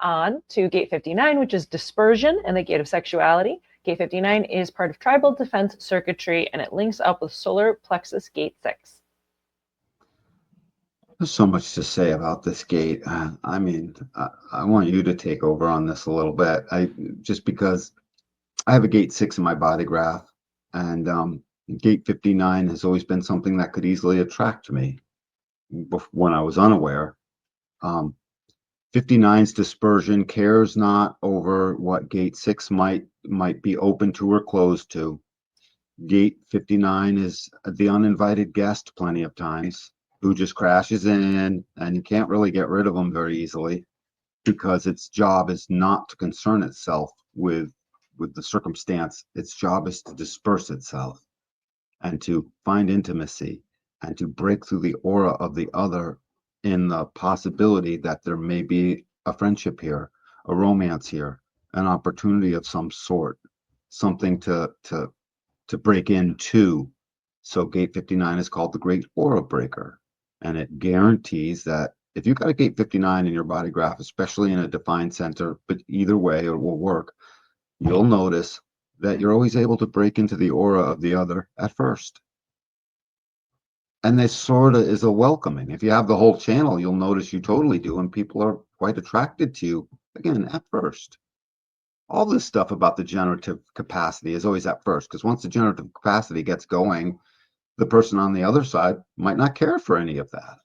on to gate 59, which is dispersion and the gate of sexuality. Gate 59 is part of tribal defense circuitry, and it links up with solar plexus gate 6. There's so much to say about this gate. I mean, I want you to take over on this a little bit. Just because I have a gate 6 in my body graph, and gate 59 has always been something that could easily attract me when I was unaware. 59's dispersion cares not over what gate 6 might be open to or closed to. Gate 59 is the uninvited guest plenty of times, who just crashes in, and you can't really get rid of them very easily, because its job is not to concern itself with the circumstance. Its job is to disperse itself and to find intimacy and to break through the aura of the other in the possibility that there may be a friendship here, a romance here, an opportunity of some sort, something to break into. So gate 59 is called the Great Aura Breaker, and it guarantees that if you've got a gate 59 in your body graph, especially in a defined center, but either way it will work, you'll notice that you're always able to break into the aura of the other at first. And this sort of is a welcoming. If you have the whole channel, you'll notice you totally do, and people are quite attracted to you, again, at first. All this stuff about the generative capacity is always at first, because once the generative capacity gets going, the person on the other side might not care for any of that.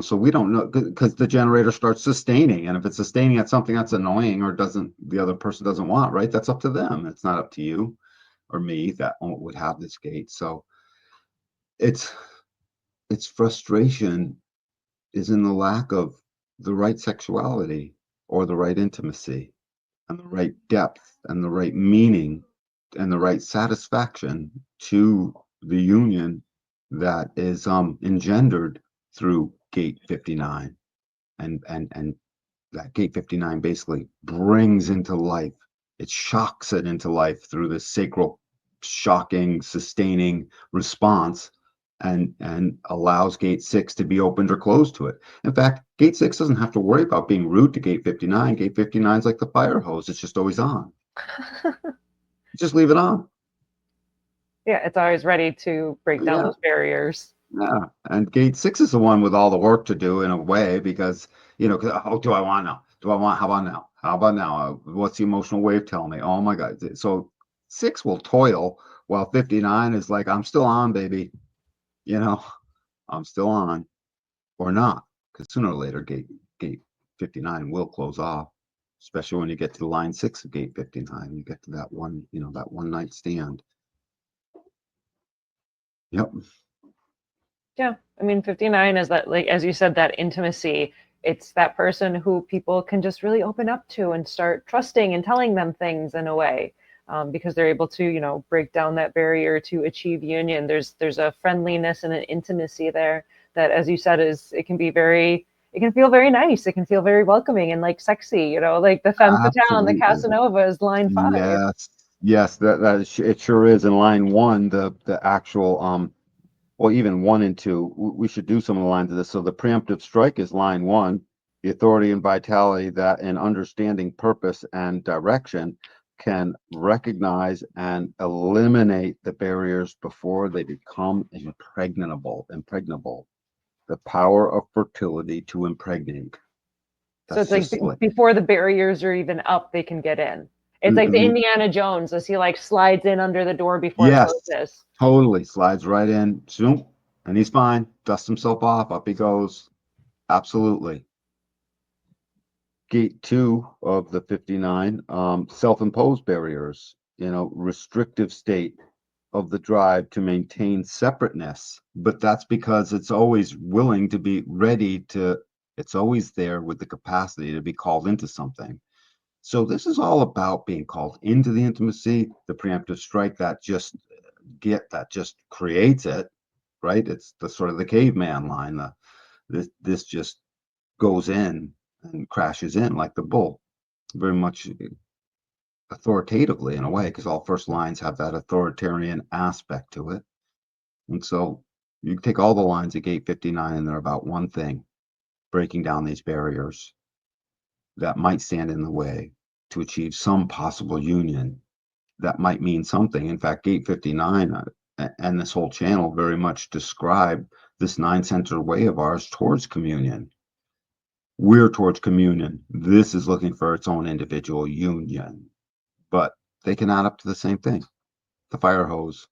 So we don't know, because the generator starts sustaining, and if it's sustaining at something that's annoying or the other person doesn't want, right, that's up to them. It's not up to you or me that would have this gate. So its frustration is in the lack of the right sexuality or the right intimacy and the right depth and the right meaning and the right satisfaction to the union that is engendered through gate 59. And that gate 59 basically brings into life, it shocks it into life through this sacral shocking sustaining response, and allows gate 6 to be opened or closed to it. In fact, gate 6 doesn't have to worry about being rude to gate 59. Gate 59 is like the fire hose. It's just always on. Just leave it on. Yeah, it's always ready to break down those barriers. Yeah, and gate 6 is the one with all the work to do in a way, because, do I want now? How about now? How about now? What's the emotional wave telling me? Oh my God. So 6 will toil while 59 is like, I'm still on, baby. I'm still on, or not, because sooner or later gate 59 will close off, especially when you get to line 6 of gate 59. You get to that one, that one night stand. Yep. Yeah, I mean, 59 is that, like, as you said, that intimacy. It's that person who people can just really open up to and start trusting and telling them things in a way, because they're able to, break down that barrier to achieve union. There's a friendliness and an intimacy there that, as you said, it can feel very nice. It can feel very welcoming and like sexy, like the femme fatale and the Casanova is line 5. Yes, it sure is. In line 1, the actual well, even 1 and 2, we should do some of the lines of this. So the preemptive strike is line 1, the authority and vitality that in understanding purpose and direction can recognize and eliminate the barriers before they become impregnable. The power of fertility to impregnate. So it's like before the barriers are even up, they can get in. It's like the Indiana Jones as he slides in under the door before it closes. Totally slides right in, zoom, and he's fine. Dusts himself off, up he goes. Absolutely. Gate 2 of the 59, self-imposed barriers, restrictive state of the drive to maintain separateness, but that's because it's always willing to be ready to. It's always there with the capacity to be called into something. So this is all about being called into the intimacy, the preemptive strike that just creates it, right? It's the sort of the caveman line. This just goes in and crashes in like the bull, very much authoritatively in a way, because all first lines have that authoritarian aspect to it. And so you take all the lines at gate 59 and they're about one thing: breaking down these barriers that might stand in the way to achieve some possible union that might mean something. In fact, Gate 59 and this whole channel very much describe this 9-center way of ours towards communion. We're towards communion. This is looking for its own individual union, but they can add up to the same thing, the fire hose.